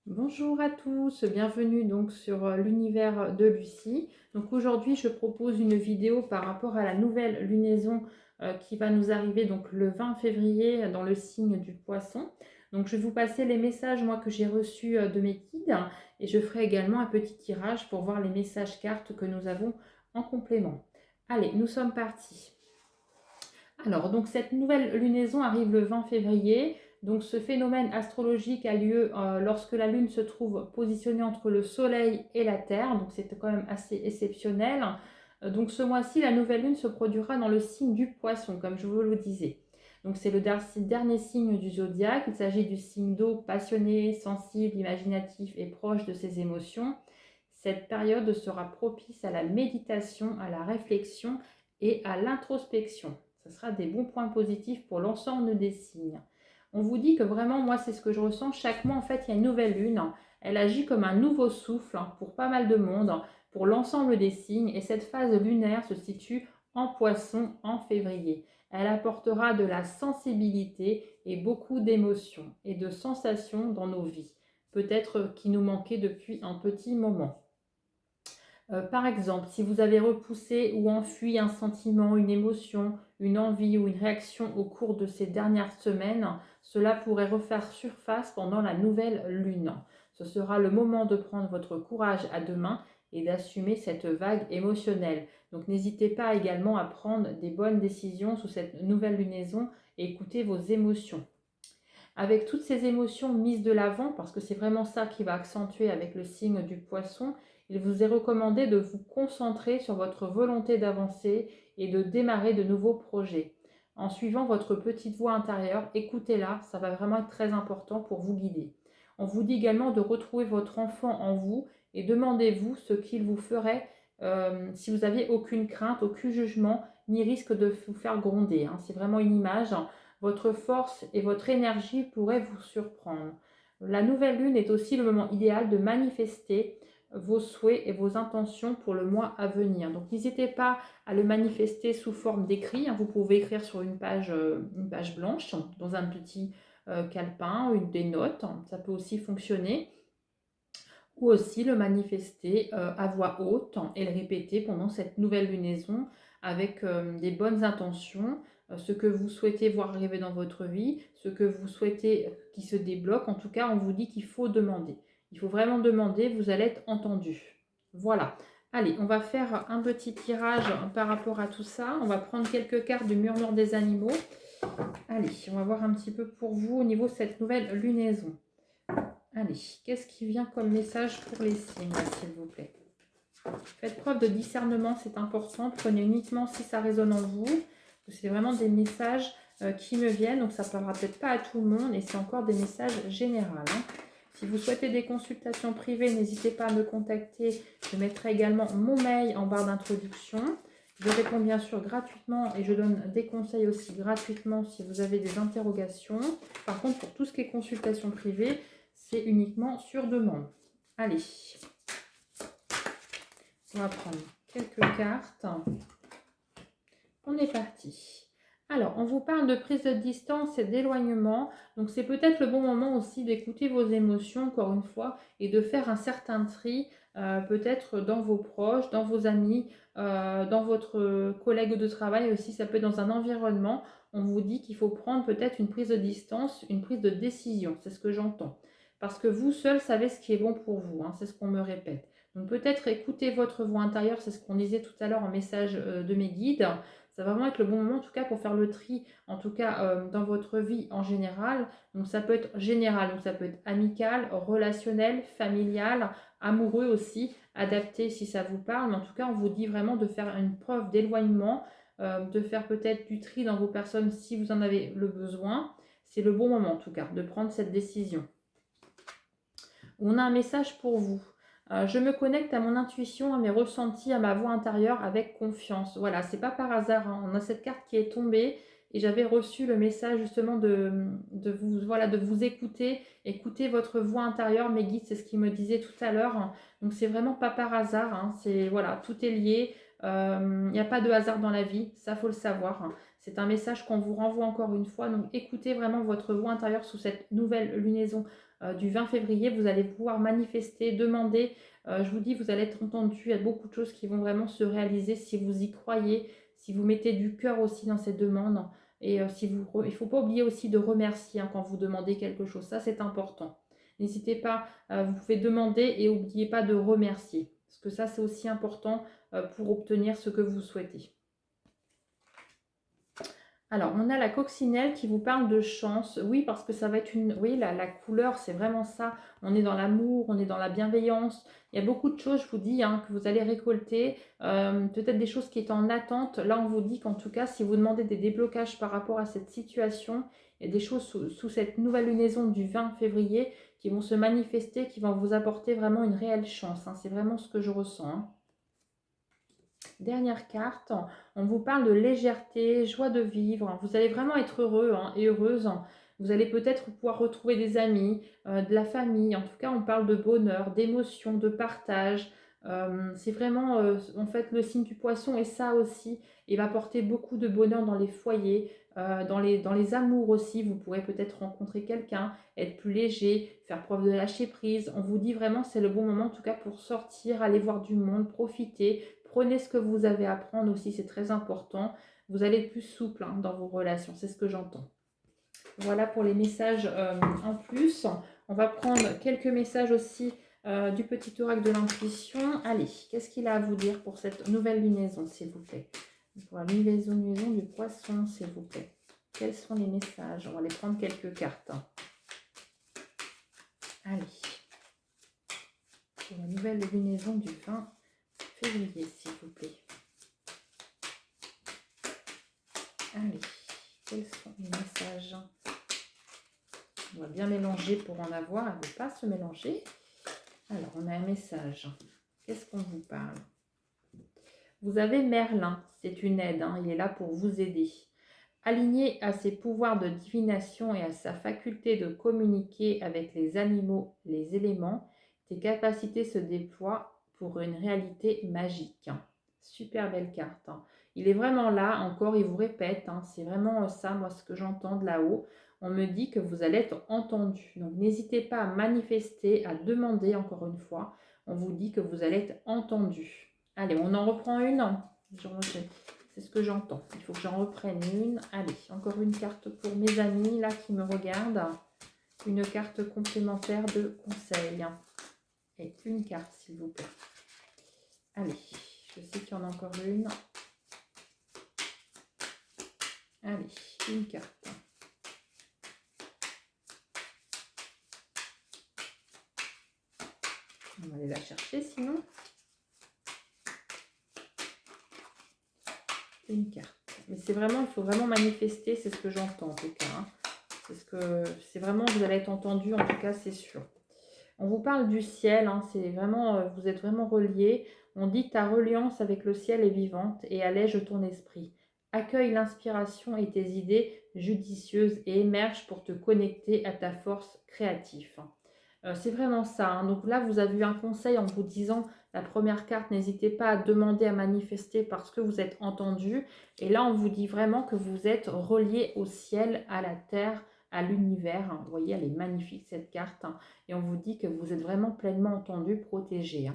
Bonjour à tous, bienvenue donc sur l'univers de Lucie. Donc aujourd'hui, je propose une vidéo par rapport à la nouvelle lunaison qui va nous arriver donc le 20 février dans le signe du Poisson. Donc je vais vous passer les messages moi que j'ai reçus de mes guides et je ferai également un petit tirage pour voir les messages cartes que nous avons en complément. Allez, nous sommes partis. Alors, donc cette nouvelle lunaison arrive le 20 février. Donc ce phénomène astrologique a lieu lorsque la Lune se trouve positionnée entre le Soleil et la Terre. Donc c'est quand même assez exceptionnel. Donc ce mois-ci, la nouvelle Lune se produira dans le signe du Poisson, comme je vous le disais. Donc c'est le dernier signe du zodiaque. Il s'agit du signe d'eau passionné, sensible, imaginatif et proche de ses émotions. Cette période sera propice à la méditation, à la réflexion et à l'introspection. Ce sera des bons points positifs pour l'ensemble des signes. On vous dit que vraiment, moi, c'est ce que je ressens. Chaque mois, en fait, il y a une nouvelle lune. Elle agit comme un nouveau souffle pour pas mal de monde, pour l'ensemble des signes. Et cette phase lunaire se situe en Poisson en février. Elle apportera de la sensibilité et beaucoup d'émotions et de sensations dans nos vies, peut-être qui nous manquaient depuis un petit moment. Par exemple, si vous avez repoussé ou enfui un sentiment, une émotion, une envie ou une réaction au cours de ces dernières semaines, cela pourrait refaire surface pendant la nouvelle lune. Ce sera le moment de prendre votre courage à deux mains et d'assumer cette vague émotionnelle. Donc n'hésitez pas également à prendre des bonnes décisions sous cette nouvelle lunaison et écoutez vos émotions. Avec toutes ces émotions mises de l'avant, parce que c'est vraiment ça qui va accentuer avec le signe du Poisson, il vous est recommandé de vous concentrer sur votre volonté d'avancer et de démarrer de nouveaux projets. En suivant votre petite voix intérieure, écoutez-la, ça va vraiment être très important pour vous guider. On vous dit également de retrouver votre enfant en vous et demandez-vous ce qu'il vous ferait si vous n'aviez aucune crainte, aucun jugement, ni risque de vous faire gronder. C'est vraiment une image. Votre force et votre énergie pourraient vous surprendre. La nouvelle lune est aussi le moment idéal de manifester vos souhaits et vos intentions pour le mois à venir. Donc n'hésitez pas à le manifester sous forme d'écrit. Vous pouvez écrire sur une page blanche, dans un petit calepin, des notes. Ça peut aussi fonctionner. Ou aussi le manifester à voix haute et le répéter pendant cette nouvelle lunaison avec des bonnes intentions, ce que vous souhaitez voir arriver dans votre vie, ce que vous souhaitez qui se débloque. En tout cas, on vous dit qu'il faut demander. Il faut vraiment demander, vous allez être entendu. Voilà. Allez, on va faire un petit tirage par rapport à tout ça. On va prendre quelques cartes du murmure des animaux. Allez, on va voir un petit peu pour vous au niveau de cette nouvelle lunaison. Allez, qu'est-ce qui vient comme message pour les signes, s'il vous plaît? Faites preuve de discernement, c'est important. Prenez uniquement si ça résonne en vous. C'est vraiment des messages qui me viennent, donc ça ne parlera peut-être pas à tout le monde et c'est encore des messages généraux. Si vous souhaitez des consultations privées, n'hésitez pas à me contacter. Je mettrai également mon mail en barre d'introduction. Je réponds bien sûr gratuitement et je donne des conseils aussi gratuitement si vous avez des interrogations. Par contre, pour tout ce qui est consultation privée, c'est uniquement sur demande. Allez, on va prendre quelques cartes. On est parti. Alors, on vous parle de prise de distance et d'éloignement. Donc, c'est peut-être le bon moment aussi d'écouter vos émotions, encore une fois, et de faire un certain tri, peut-être dans vos proches, dans vos amis, dans votre collègue de travail aussi. Ça peut être dans un environnement. On vous dit qu'il faut prendre peut-être une prise de distance, une prise de décision. C'est ce que j'entends. Parce que vous seul savez ce qui est bon pour vous. C'est ce qu'on me répète. Donc, peut-être écouter votre voix intérieure. C'est ce qu'on disait tout à l'heure en message de mes guides. Ça va vraiment être le bon moment en tout cas pour faire le tri, en tout cas dans votre vie en général. Donc ça peut être général, donc ça peut être amical, relationnel, familial, amoureux aussi, adapté si ça vous parle. Mais en tout cas, on vous dit vraiment de faire une preuve d'éloignement, de faire peut-être du tri dans vos personnes si vous en avez le besoin. C'est le bon moment en tout cas de prendre cette décision. On a un message pour vous. Je me connecte à mon intuition, à mes ressentis, à ma voix intérieure avec confiance. Voilà, c'est pas par hasard. On a cette carte qui est tombée et j'avais reçu le message justement de vous écouter, écouter votre voix intérieure. Mes guides, c'est ce qu'ils me disaient tout à l'heure. Donc c'est vraiment pas par hasard. C'est voilà, tout est lié. Il n'y a pas de hasard dans la vie, ça faut le savoir. C'est un message qu'on vous renvoie encore une fois. Donc écoutez vraiment votre voix intérieure sous cette nouvelle lunaison du 20 février, vous allez pouvoir manifester, demander. Je vous dis, vous allez être entendu. Il y a beaucoup de choses qui vont vraiment se réaliser si vous y croyez, si vous mettez du cœur aussi dans cette demande. Et il ne faut pas oublier aussi de remercier quand vous demandez quelque chose. Ça, c'est important. N'hésitez pas, vous pouvez demander et n'oubliez pas de remercier. Parce que ça, c'est aussi important pour obtenir ce que vous souhaitez. Alors, on a la coccinelle qui vous parle de chance. Oui, parce que ça va être une... Oui, la couleur, c'est vraiment ça. On est dans l'amour, on est dans la bienveillance. Il y a beaucoup de choses, je vous dis, que vous allez récolter. Peut-être des choses qui étaient en attente. Là, on vous dit qu'en tout cas, si vous demandez des déblocages par rapport à cette situation, il y a des choses sous cette nouvelle lunaison du 20 février qui vont se manifester, qui vont vous apporter vraiment une réelle chance. C'est vraiment ce que je ressens. Dernière carte, on vous parle de légèreté, joie de vivre. Vous allez vraiment être heureux et heureuse. Vous allez peut-être pouvoir retrouver des amis, de la famille. En tout cas, on parle de bonheur, d'émotion, de partage. C'est vraiment, en fait, le signe du poisson et ça aussi. Il va porter beaucoup de bonheur dans les foyers, dans les amours aussi. Vous pourrez peut-être rencontrer quelqu'un, être plus léger, faire preuve de lâcher prise. On vous dit vraiment c'est le bon moment en tout cas pour sortir, aller voir du monde, profiter. Prenez ce que vous avez à prendre aussi, c'est très important. Vous allez être plus souple dans vos relations, c'est ce que j'entends. Voilà pour les messages en plus. On va prendre quelques messages aussi du petit oracle de l'intuition. Allez, qu'est-ce qu'il a à vous dire pour cette nouvelle lunaison, s'il vous plaît? Pour la lunaison du poisson, s'il vous plaît. Quels sont les messages? On va aller prendre quelques cartes. Allez. Pour la nouvelle lunaison du 20 février, s'il vous plaît. Allez, quels sont les messages? On va bien mélanger pour en avoir. Elle ne veut pas se mélanger. Alors, on a un message. Qu'est-ce qu'on vous parle? Vous avez Merlin. C'est une aide. Il est là pour vous aider. Aligné à ses pouvoirs de divination et à sa faculté de communiquer avec les animaux, les éléments, tes capacités se déploient pour une réalité magique. Super belle carte. Il est vraiment là, encore, il vous répète, c'est vraiment ça, moi, ce que j'entends de là-haut. On me dit que vous allez être entendu. Donc, n'hésitez pas à manifester, à demander, encore une fois. On vous dit que vous allez être entendu. Allez, on en reprend une. C'est ce que j'entends. Il faut que j'en reprenne une. Allez, encore une carte pour mes amis, là, qui me regardent. Une carte complémentaire de conseil. Et une carte, s'il vous plaît. Allez, je sais qu'il y en a encore une. Allez, une carte. On va aller la chercher sinon. Une carte. Mais c'est vraiment, il faut vraiment manifester, c'est ce que j'entends en tout cas. C'est vraiment, vous allez être entendu, en tout cas, c'est sûr. On vous parle du ciel, c'est vraiment, vous êtes vraiment reliés. On dit ta reliance avec le ciel est vivante et allège ton esprit. Accueille l'inspiration et tes idées judicieuses et émerge pour te connecter à ta force créative. C'est vraiment ça. Donc là, vous avez eu un conseil en vous disant, la première carte, n'hésitez pas à demander, à manifester parce que vous êtes entendu. Et là, on vous dit vraiment que vous êtes relié au ciel, à la terre, à l'univers. Vous voyez, elle est magnifique cette carte. Et on vous dit que vous êtes vraiment pleinement entendu, protégé.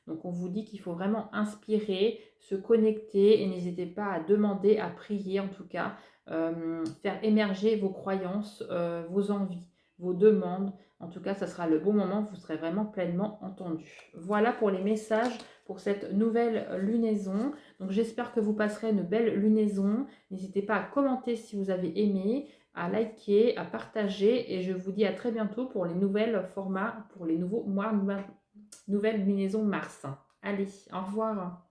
Donc on vous dit qu'il faut vraiment inspirer, se connecter et n'hésitez pas à demander, à prier en tout cas, faire émerger vos croyances, vos envies, vos demandes. En tout cas, ça sera le bon moment, vous serez vraiment pleinement entendu. Voilà pour les messages pour cette nouvelle lunaison. Donc j'espère que vous passerez une belle lunaison. N'hésitez pas à commenter si vous avez aimé, à liker, à partager et je vous dis à très bientôt pour les nouvelles formats, pour les nouveaux mois, nouvelle lunaison Mars. Allez, au revoir.